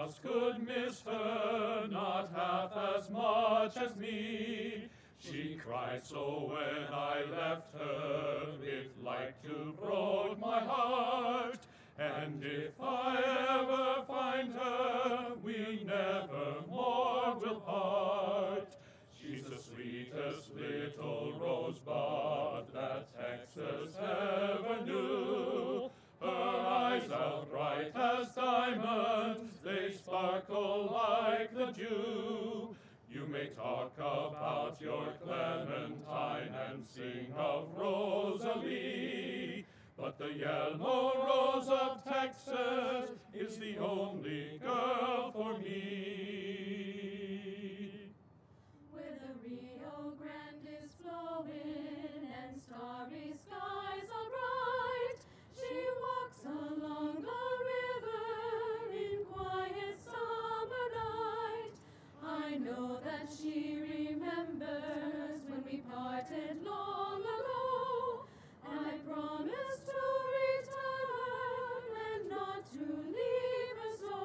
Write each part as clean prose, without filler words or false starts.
else could miss her, not half as much as me. She cried so when I left her, it like to broke my heart. And if I ever find her, we never more will part. She's the sweetest little rosebud that Texas ever knew. Her eyes are bright as diamonds, they sparkle like the dew. You may talk about your Clementine and sing of Rosalie, but the yellow rose of Texas is the only girl for me. Where the Rio Grande is flowing and starry skies are bright, she walks along the river in quiet summer night. I know that she remembers when we parted long ago, and I promised to return and not to leave her so.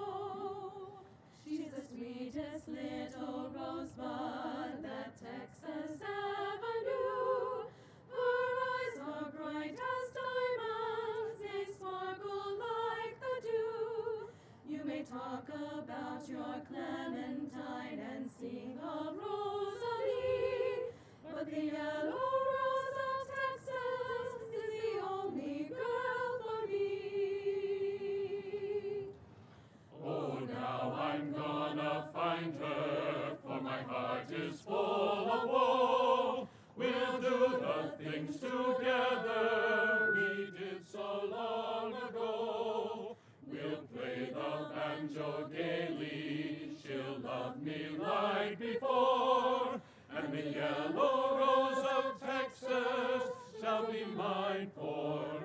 She's the sweetest little rosebud that Texas ever knew. Her eyes are bright as diamonds, they sparkle like the dew. You may talk about your Clementine and sing of Rosalie, but the yellow rose of Texas is the only girl for me. Oh, now I'm gonna find her, for my heart is full of woe. We'll do the things together we did so long ago. We'll play the banjo gaily, she'll love me like before, and the yellow rose of Texas shall be mine forevermore.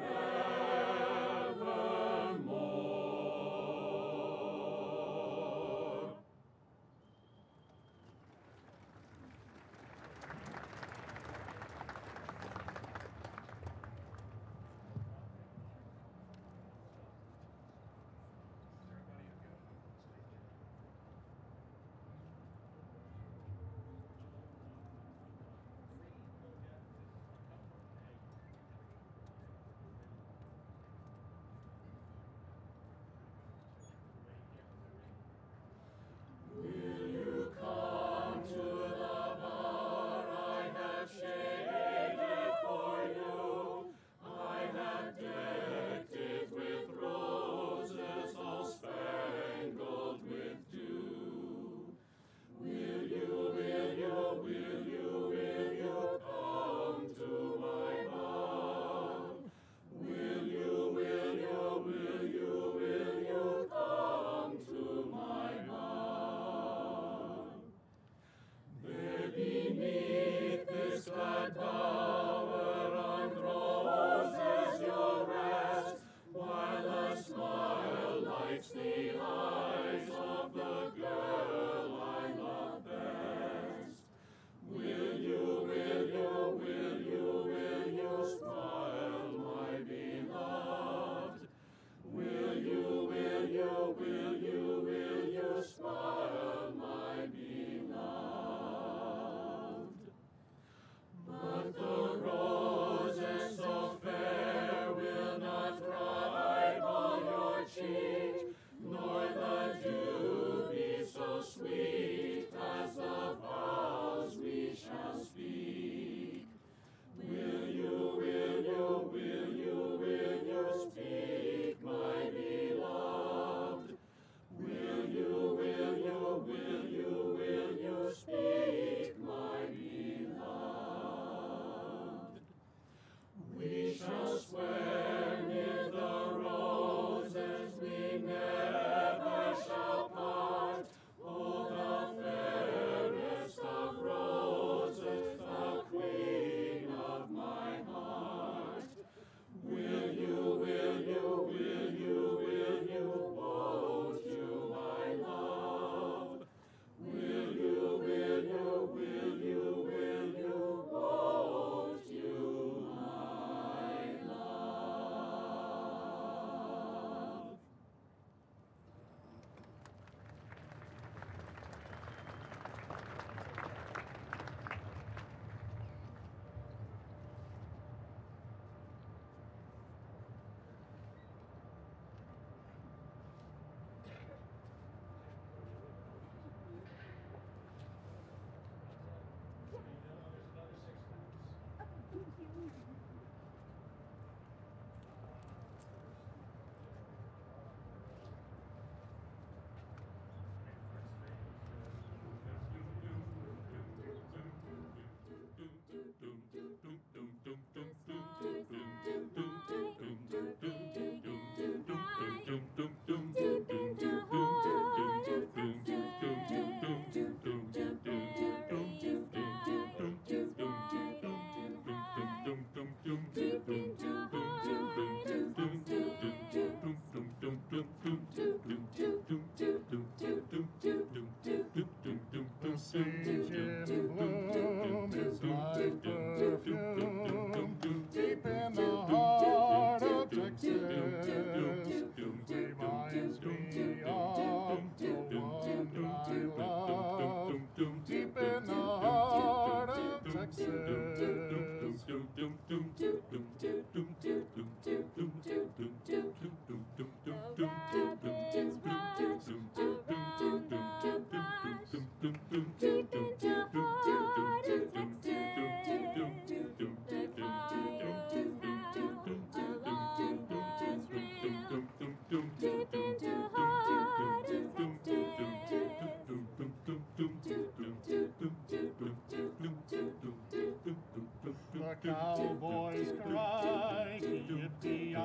cowboys cry, yippee-yi-yi,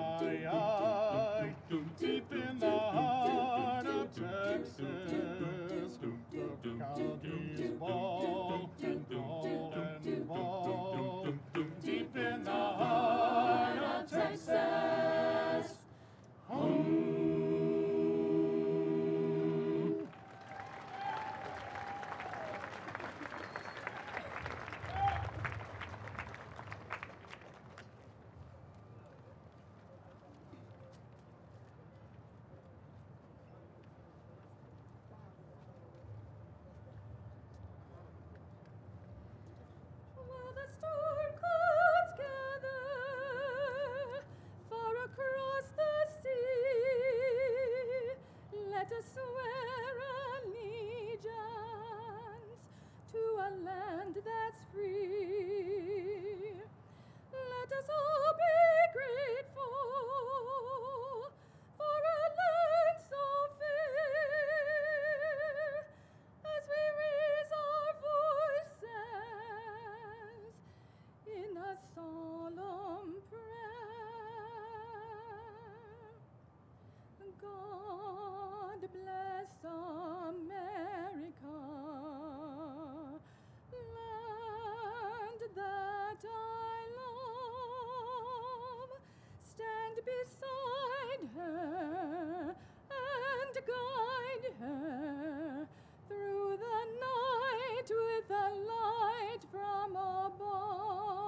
deep in the heart of Texas, the counties ball and ball and ball, deep in the heart of Texas. While the storm clouds gather far across the sea, let us swear allegiance to a land that's free. Let us all be grateful for a land so fair as we raise our voices in a solemn prayer. God bless America, land that I love. Stand beside her and guide her through the night with a light from above.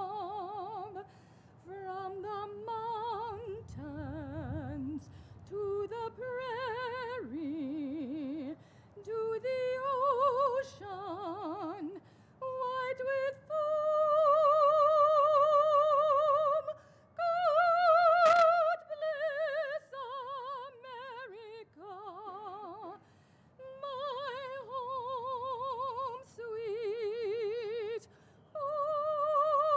From the mountains to the prairie, to the ocean, white with foam. God bless America, my home sweet home.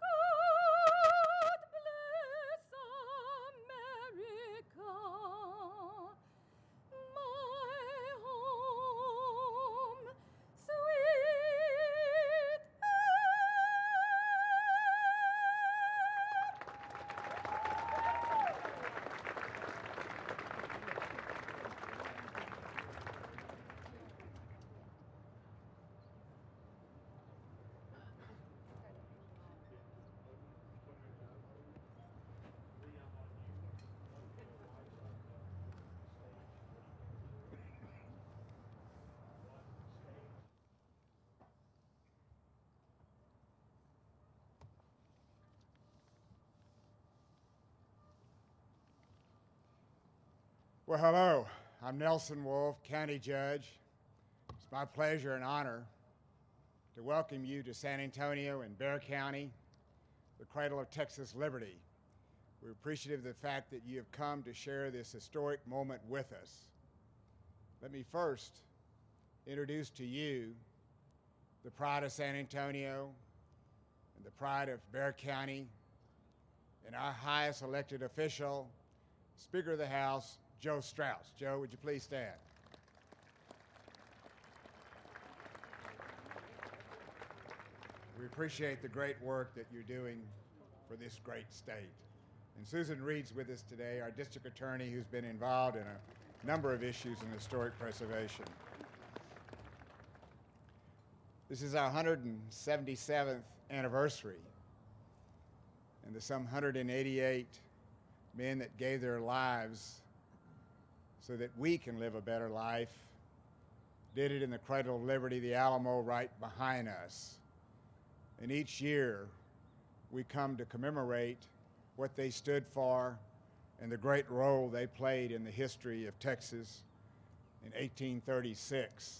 God bless America, my home sweet Well, hello. I'm Nelson Wolff, County Judge. It's my pleasure and honor to welcome you to San Antonio and Bexar County, the cradle of Texas liberty. We're appreciative of the fact that you have come to share this historic moment with us. Let me first introduce to you the pride of San Antonio and the pride of Bexar County and our highest elected official, Speaker of the House, Joe Strauss. Joe, would you please stand? We appreciate the great work that you're doing for this great state. And Susan Reed's with us today, our district attorney who's been involved in a number of issues in historic preservation. This is our 177th anniversary, and the some 188 men that gave their lives so that we can live a better life, did it in the cradle of liberty, the Alamo right behind us. And each year, we come to commemorate what they stood for and the great role they played in the history of Texas in 1836.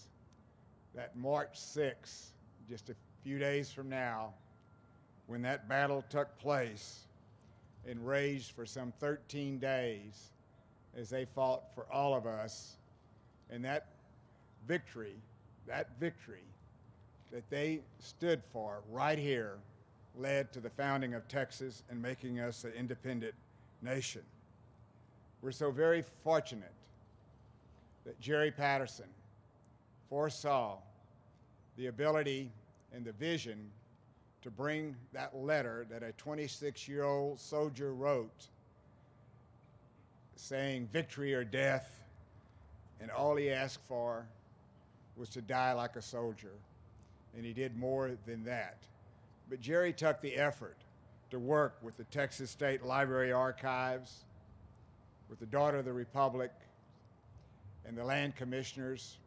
That March 6th, just a few days from now, when that battle took place and raged for some 13 days as they fought for all of us. And that victory that they stood for right here led to the founding of Texas and making us an independent nation. We're so very fortunate that Jerry Patterson foresaw the ability and the vision to bring that letter that a 26-year-old soldier wrote saying victory or death, and all he asked for was to die like a soldier. And he did more than that. But Jerry took the effort to work with the Texas State Library Archives, with the Daughter of the Republic, and the land commissioners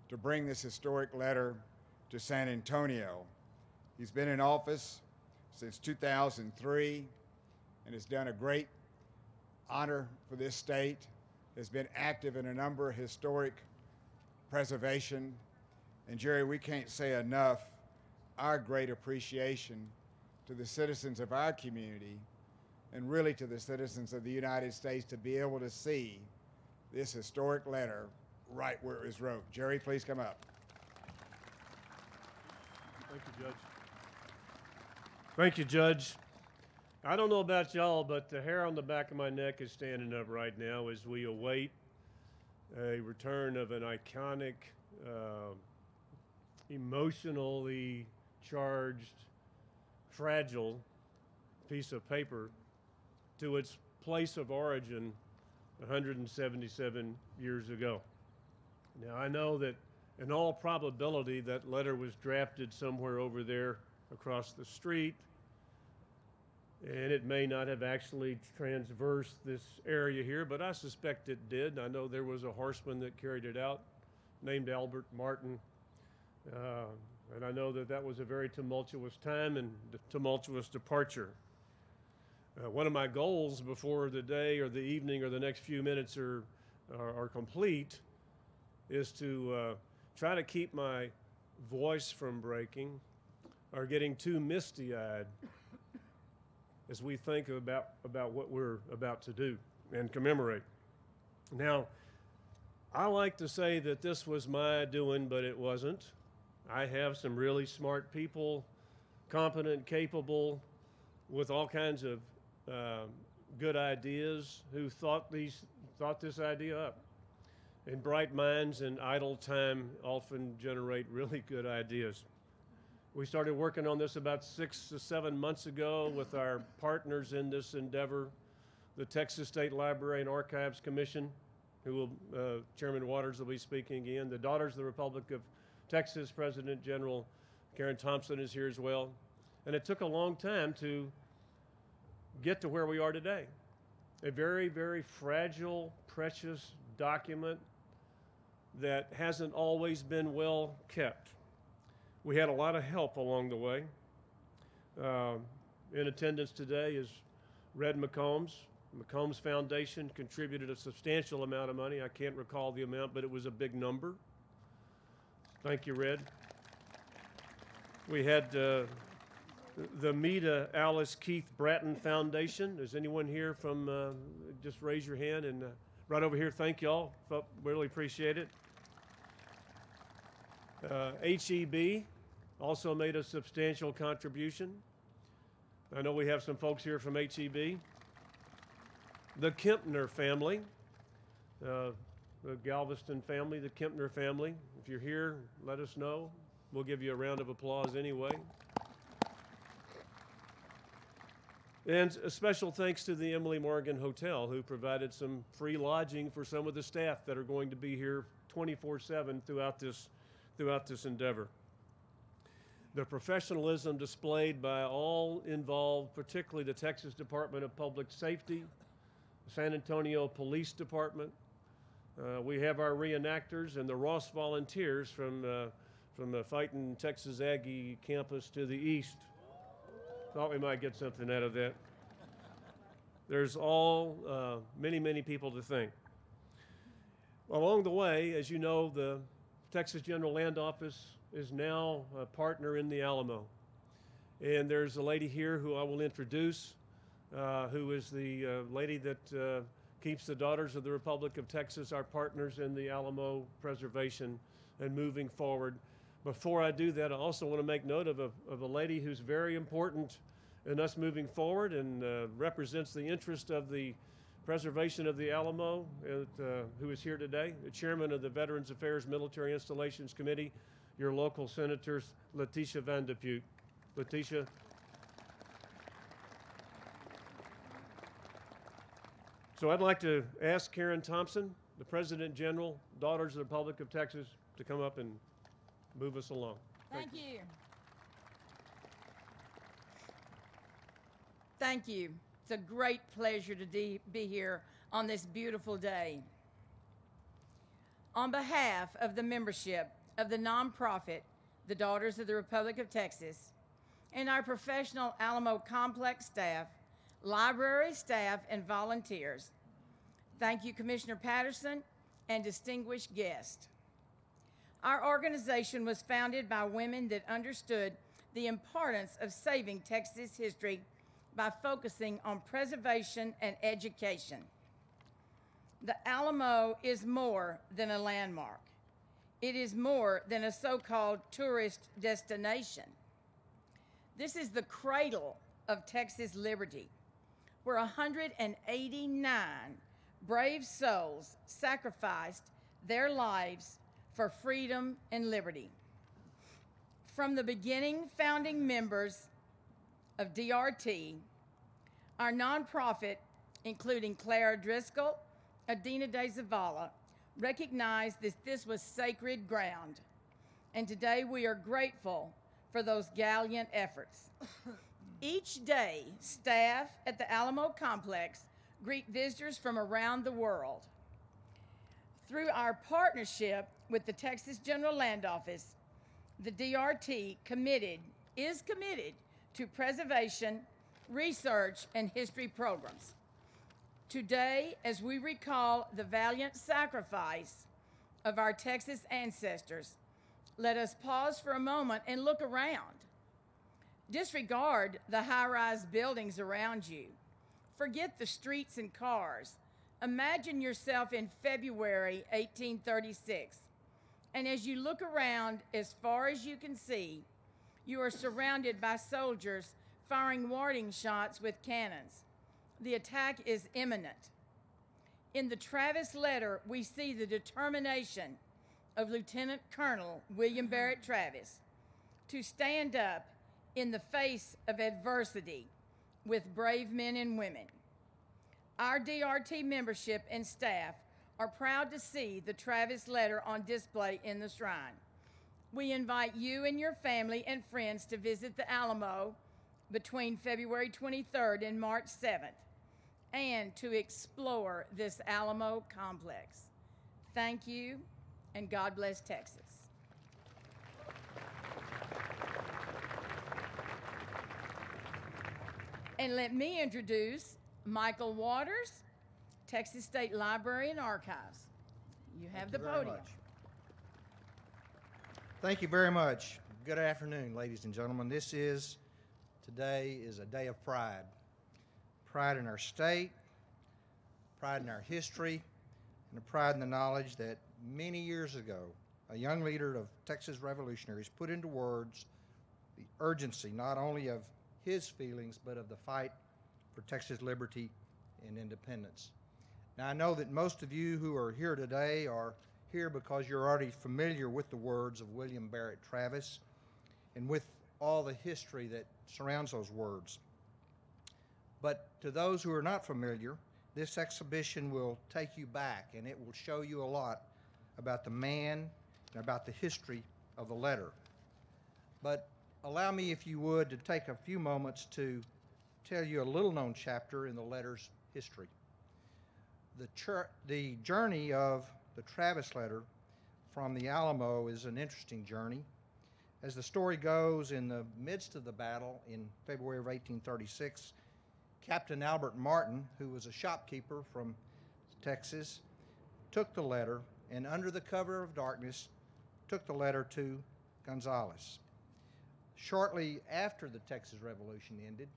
to bring this historic letter to San Antonio. He's been in office since 2003 and has done a great honor for this state, has been active in a number of historic preservation. And Jerry, we can't say enough our great appreciation to the citizens of our community and really to the citizens of the United States to be able to see this historic letter right where it was wrote. Jerry, please come up. Thank you, Judge. Thank you, Judge. I don't know about y'all, but the hair on the back of my neck is standing up right now as we await a return of an iconic, emotionally charged, fragile piece of paper to its place of origin 177 years ago. Now, I know that in all probability that letter was drafted somewhere over there across the street, and it may not have actually transversed this area here, but I suspect it did. I know there was a horseman that carried it out named Albert Martin, and I know that that was a very tumultuous time and tumultuous departure. One of my goals before the day or the evening or the next few minutes are complete is to try to keep my voice from breaking or getting too misty-eyed as we think about what we're about to do and commemorate. Now, I like to say that this was my doing, but it wasn't. I have some really smart people, competent, capable, with all kinds of good ideas who thought this idea up. And bright minds and idle time often generate really good ideas. We started working on this about 6 to 7 months ago with our partners in this endeavor, the Texas State Library and Archives Commission, who will, Chairman Waters will be speaking again, the Daughters of the Republic of Texas, President General Karen Thompson is here as well. And it took a long time to get to where we are today. A very, very fragile, precious document that hasn't always been well kept. We had a lot of help along the way. In attendance today is Red McCombs. McCombs Foundation contributed a substantial amount of money. I can't recall the amount, but it was a big number. Thank you, Red. We had the Meta Alice Keith Bratton Foundation. Is anyone here from, just raise your hand, and right over here, thank y'all. Really appreciate it. HEB also made a substantial contribution. I know we have some folks here from HEB. The Kempner family, the Galveston family, the Kempner family. If you're here, let us know. We'll give you a round of applause anyway. And a special thanks to the Emily Morgan Hotel, who provided some free lodging for some of the staff that are going to be here 24/7 throughout this endeavor. The professionalism displayed by all involved, particularly the Texas Department of Public Safety, the San Antonio Police Department. We have our reenactors and the Ross Volunteers from the Fightin' Texas Aggie campus to the east. Thought we might get something out of that. There's all many, many people to thank. Along the way, as you know, the Texas General Land Office is now a partner in the Alamo. And there's a lady here who I will introduce, who is the lady that keeps the Daughters of the Republic of Texas, our partners in the Alamo preservation and moving forward. Before I do that, I also want to make note of a lady who's very important in us moving forward and represents the interest of the preservation of the Alamo, who is here today, the chairman of the Veterans Affairs Military Installations Committee, your local senators, Letitia Van de Putte. Letitia. So I'd like to ask Karen Thompson, the President General, Daughters of the Republic of Texas, to come up and move us along. Thank you. Thank you. It's a great pleasure to be here on this beautiful day. On behalf of the membership of the nonprofit, the Daughters of the Republic of Texas, and our professional Alamo Complex staff, library staff, and volunteers, thank you, Commissioner Patterson, and distinguished guests. Our organization was founded by women that understood the importance of saving Texas history by focusing on preservation and education. The Alamo is more than a landmark. It is more than a so-called tourist destination. This is the cradle of Texas liberty, where 189 brave souls sacrificed their lives for freedom and liberty. From the beginning founding members of DRT, our nonprofit, including Clara Driscoll, Adina De Zavala, recognized that this was sacred ground, and today we are grateful for those gallant efforts. Each day, staff at the Alamo Complex greet visitors from around the world. Through our partnership with the Texas General Land Office, the DRT is committed to preservation, research, and history programs. Today, as we recall the valiant sacrifice of our Texas ancestors, let us pause for a moment and look around. Disregard the high-rise buildings around you. Forget the streets and cars. Imagine yourself in February 1836. And as you look around as far as you can see, you are surrounded by soldiers firing warning shots with cannons. The attack is imminent. In the Travis letter, we see the determination of Lieutenant Colonel William Barret Travis to stand up in the face of adversity with brave men and women. Our DRT membership and staff are proud to see the Travis letter on display in the shrine. We invite you and your family and friends to visit the Alamo between February 23rd and March 7th and to explore this Alamo complex. Thank you, and God bless Texas. And let me introduce Michael Waters, Texas State Library and Archives. You have the podium. Thank you very much. Good afternoon, ladies and gentlemen. Today is a day of pride. Pride in our state, pride in our history, and a pride in the knowledge that many years ago, a young leader of Texas revolutionaries put into words the urgency not only of his feelings, but of the fight for Texas liberty and independence. Now, I know that most of you who are here today are here because you're already familiar with the words of William Barret Travis and with all the history that surrounds those words. But to those who are not familiar, this exhibition will take you back, and it will show you a lot about the man and about the history of the letter. But allow me, if you would, to take a few moments to tell you a little-known chapter in the letter's history. The journey of the Travis letter from the Alamo is an interesting journey. As the story goes, in the midst of the battle in February of 1836, Captain Albert Martin, who was a shopkeeper from Texas, took the letter and under the cover of darkness took the letter to Gonzales. Shortly after the Texas Revolution ended,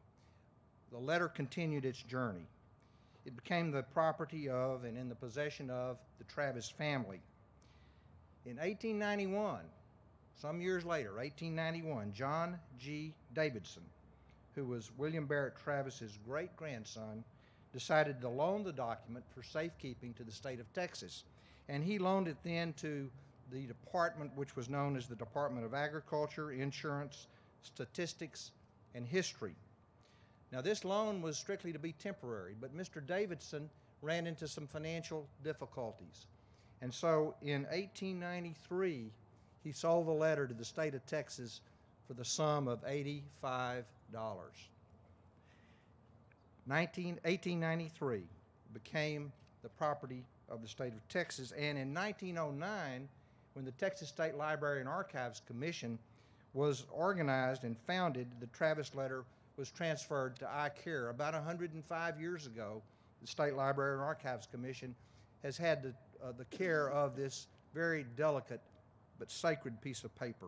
the letter continued its journey. It became the property of and in the possession of the Travis family. In 1891, some years later, 1891, John G. Davidson, who was William Barret Travis's great-grandson, decided to loan the document for safekeeping to the state of Texas. And he loaned it then to the department which was known as the Department of Agriculture, Insurance, statistics, and history. Now, this loan was strictly to be temporary, but Mr. Davidson ran into some financial difficulties. And so in 1893, he sold the letter to the state of Texas for the sum of $85. 1893 became the property of the state of Texas, and in 1909, when the Texas State Library and Archives Commission was organized and founded, the Travis letter was transferred to iCare. About 105 years ago, the State Library and Archives Commission has had the care of this very delicate but sacred piece of paper.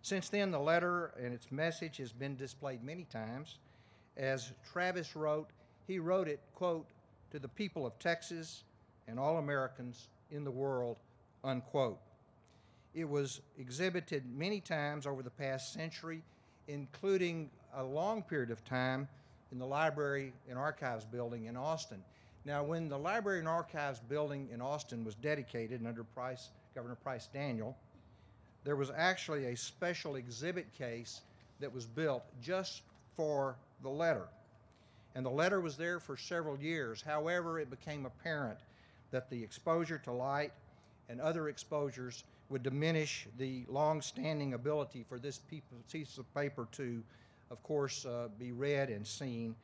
Since then, the letter and its message has been displayed many times. As Travis wrote, he wrote it, quote, to the people of Texas and all Americans in the world, unquote. It was exhibited many times over the past century, including a long period of time in the Library and Archives building in Austin. Now, when the Library and Archives building in Austin was dedicated under Governor Price Daniel, there was actually a special exhibit case that was built just for the letter. And the letter was there for several years. However, it became apparent that the exposure to light and other exposures would diminish the long-standing ability for this piece of paper to, of course, be read and seen.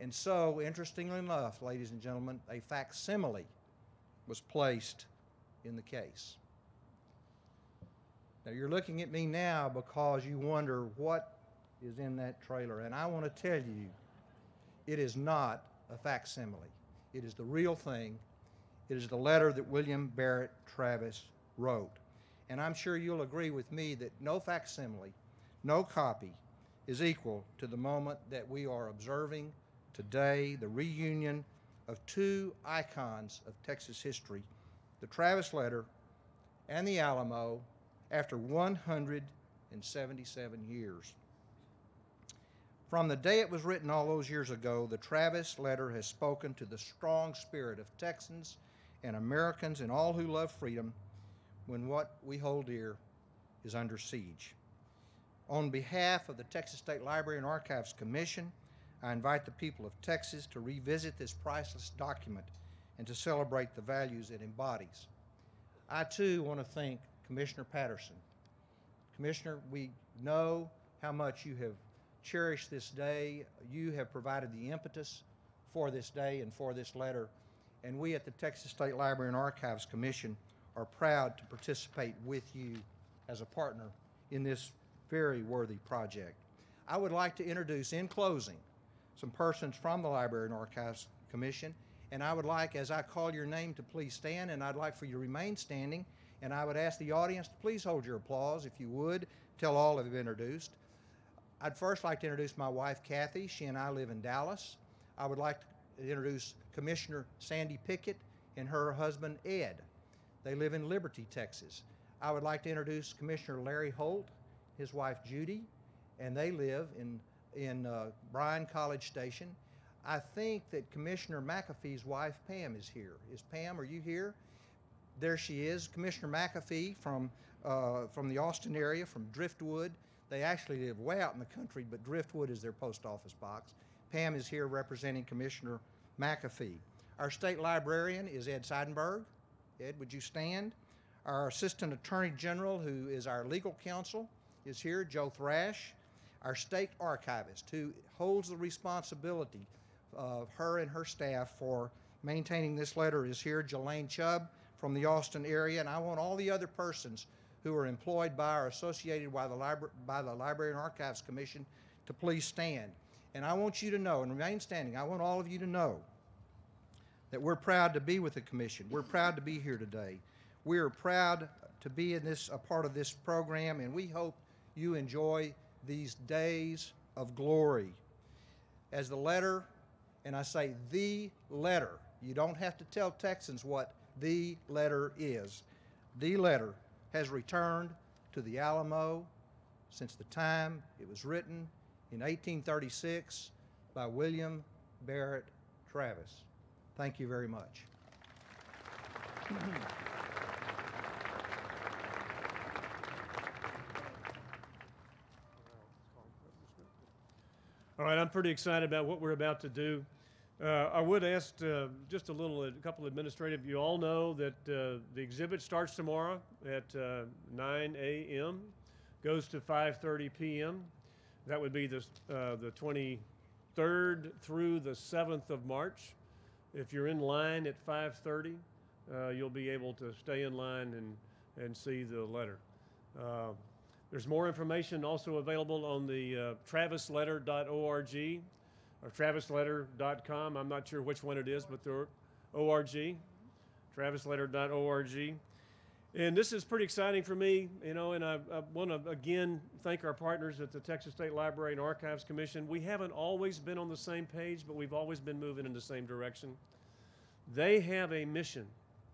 And so, interestingly enough, ladies and gentlemen, a facsimile was placed in the case. Now, you're looking at me now because you wonder what is in that trailer, and I want to tell you, it is not a facsimile. It is the real thing. It is the letter that William Barret Travis wrote. And I'm sure you'll agree with me that no facsimile, no copy, is equal to the moment that we are observing today, the reunion of two icons of Texas history, the Travis letter and the Alamo, after 177 years. From the day it was written all those years ago, the Travis letter has spoken to the strong spirit of Texans and Americans and all who love freedom when what we hold dear is under siege. On behalf of the Texas State Library and Archives Commission, I invite the people of Texas to revisit this priceless document and to celebrate the values it embodies. I too want to thank Commissioner Patterson. Commissioner, we know how much you have cherished this day. You have provided the impetus for this day and for this letter, and we at the Texas State Library and Archives Commission are proud to participate with you as a partner in this very worthy project. I would like to introduce, in closing, some persons from the Library and Archives Commission, and I would like, as I call your name, to please stand, and I'd like for you to remain standing, and I would ask the audience to please hold your applause, if you would, till all have been introduced. I'd first like to introduce my wife, Kathy. She and I live in Dallas. I would like to introduce Commissioner Sandy Pickett and her husband, Ed. They live in Liberty, Texas. I would like to introduce Commissioner Larry Holt, his wife, Judy, and they live in Bryan College Station. I think that Commissioner McAfee's wife, Pam, is here. Is Pam, are you here? There she is, Commissioner McAfee from the Austin area, from Driftwood. They actually live way out in the country, but Driftwood is their post office box. Pam is here representing Commissioner McAfee. Our state librarian is Ed Seidenberg. Ed, would you stand? Our Assistant Attorney General, who is our legal counsel, is here, Joe Thrash. Our state archivist, who holds the responsibility of her and her staff for maintaining this letter, is here, Jelaine Chubb from the Austin area. And I want all the other persons who are employed by or associated by the Library and Archives Commission to please stand. And I want you to know, and remain standing, I want all of you to know that we're proud to be with the Commission. We're proud to be here today. We are proud to be in a part of this program, and we hope you enjoy these days of glory. As the letter, and I say the letter, you don't have to tell Texans what the letter is. The letter has returned to the Alamo since the time it was written in 1836 by William Barret Travis. Thank you very much. All right, I'm pretty excited about what we're about to do. I would ask just a couple administrative. You all know that the exhibit starts tomorrow at 9 a.m., goes to 5:30 p.m. That would be the 23rd through the 7th of March. If you're in line at 5:30, you'll be able to stay in line and see the letter. There's more information also available on the travisletter.org or travisletter.com. I'm not sure which one it is, but they're ORG, travisletter.org. And this is pretty exciting for me, you know, and I want to again thank our partners at the Texas State Library and Archives Commission. We haven't always been on the same page, but we've always been moving in the same direction. They have a mission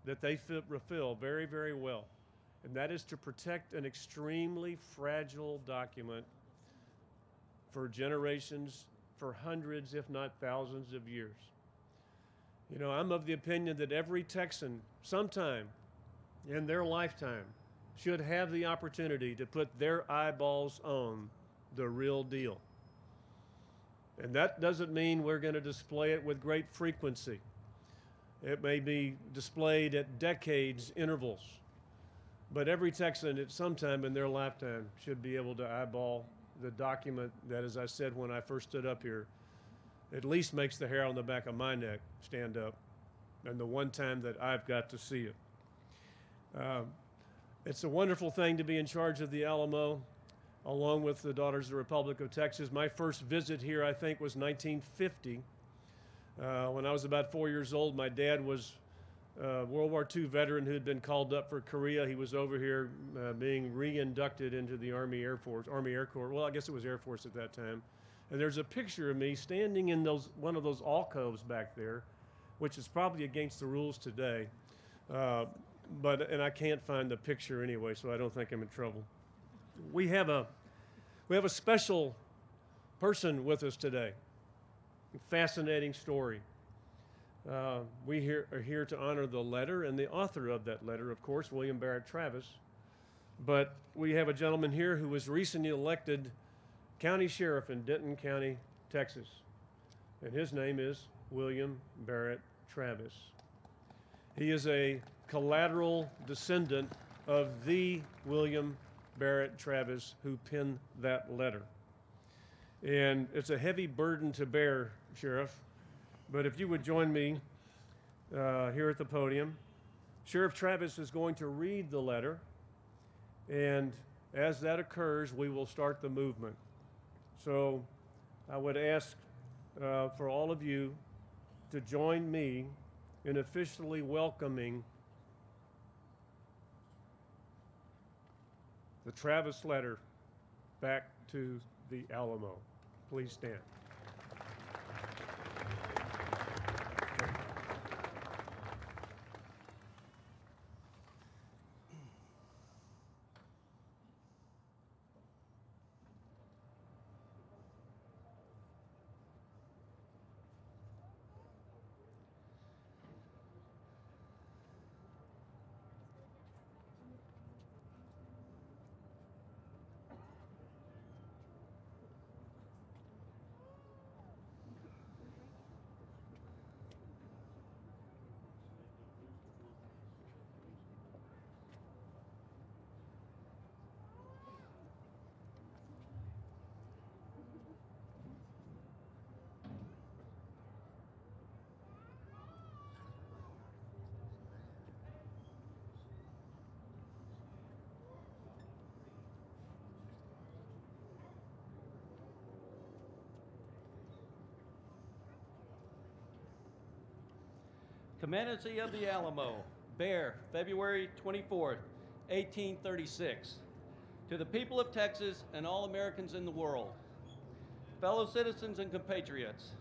that they fulfill very, very well, and that is to protect an extremely fragile document for generations, for hundreds, if not thousands of years. You know, I'm of the opinion that every Texan, sometime in their lifetime, should have the opportunity to put their eyeballs on the real deal. And that doesn't mean we're going to display it with great frequency. It may be displayed at decades intervals. But every Texan at some time in their lifetime should be able to eyeball the document that, as I said when I first stood up here, at least makes the hair on the back of my neck stand up, and the one time that I've got to see it. It's a wonderful thing to be in charge of the Alamo, along with the Daughters of the Republic of Texas. My first visit here, I think, was 1950. When I was about 4 years old, my dad was a World War II veteran who had been called up for Korea. He was over here being re-inducted into the Army Air Corps. Well, I guess it was Air Force at that time. And there's a picture of me standing in one of those alcoves back there, which is probably against the rules today. And I can't find the picture anyway, so I don't think I'm in trouble. We have a special person with us today. A fascinating story. We are here to honor the letter and the author of that letter, of course, William Barret Travis. But we have a gentleman here who was recently elected county sheriff in Denton County, Texas. And his name is William Barret Travis. He is a collateral descendant of the William Barret Travis who penned that letter. And it's a heavy burden to bear, Sheriff, but if you would join me here at the podium. Sheriff Travis is going to read the letter, and as that occurs, we will start the movement. So I would ask for all of you to join me in officially welcoming the Travis letter back to the Alamo. Please stand. Commandancy of the Alamo, Bear, February 24th, 1836. To the people of Texas and all Americans in the world, fellow citizens and compatriots,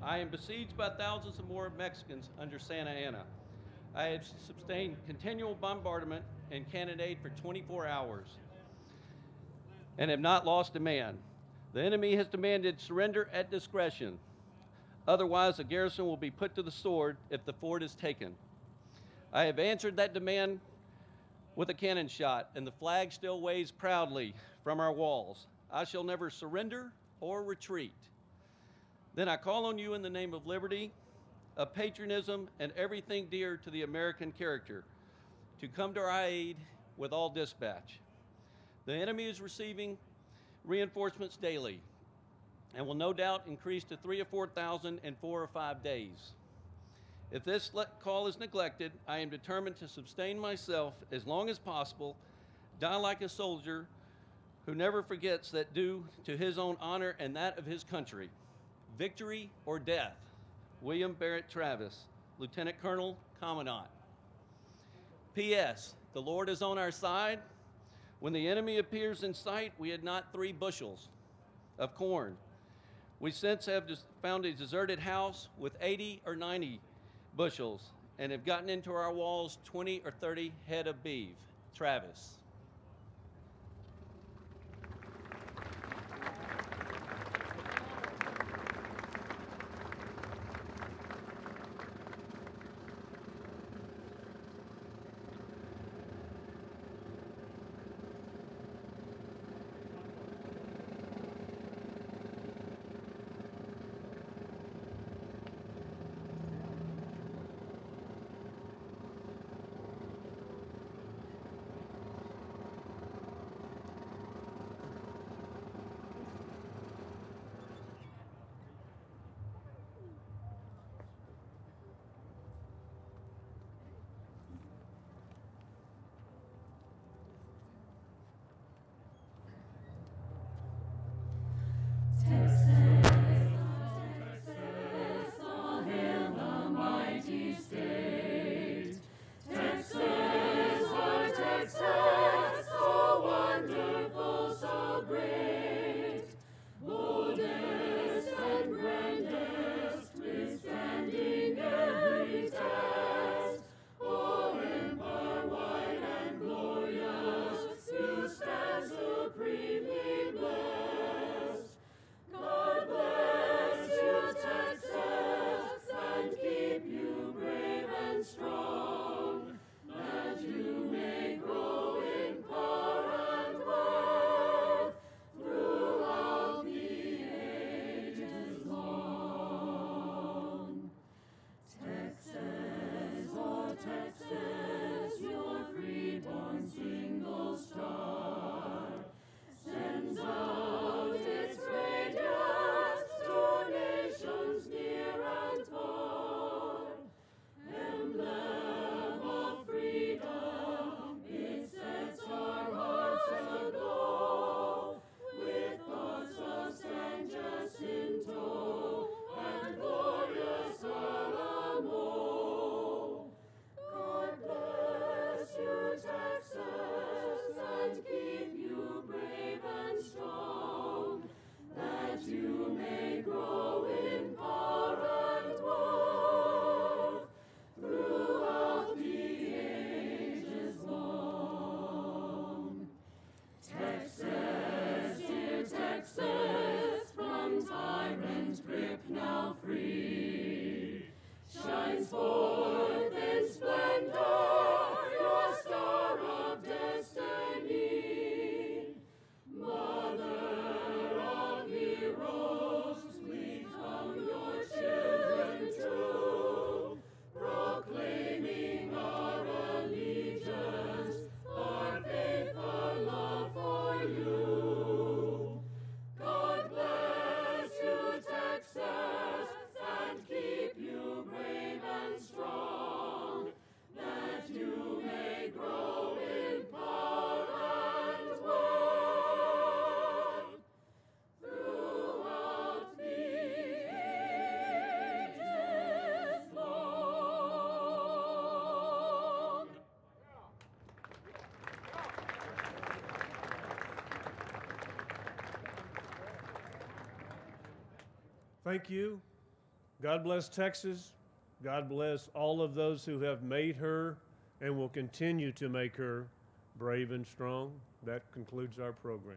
I am besieged by thousands of more Mexicans under Santa Anna. I have sustained continual bombardment and cannonade for 24 hours and have not lost a man. The enemy has demanded surrender at discretion. Otherwise, the garrison will be put to the sword if the fort is taken. I have answered that demand with a cannon shot, and the flag still waves proudly from our walls. I shall never surrender or retreat. Then I call on you in the name of liberty, of patriotism, and everything dear to the American character to come to our aid with all dispatch. The enemy is receiving reinforcements daily and will no doubt increase to 3,000 or 4,000 in 4 or 5 days. If this call is neglected, I am determined to sustain myself as long as possible, die like a soldier who never forgets that due to his own honor and that of his country. Victory or death. William Barret Travis, Lieutenant Colonel, Commandant. P.S. The Lord is on our side. When the enemy appears in sight, we had not 3 bushels of corn. We since have found a deserted house with 80 or 90 bushels and have gotten into our walls 20 or 30 head of beef. Travis. Thank you. God bless Texas. God bless all of those who have made her and will continue to make her brave and strong. That concludes our program.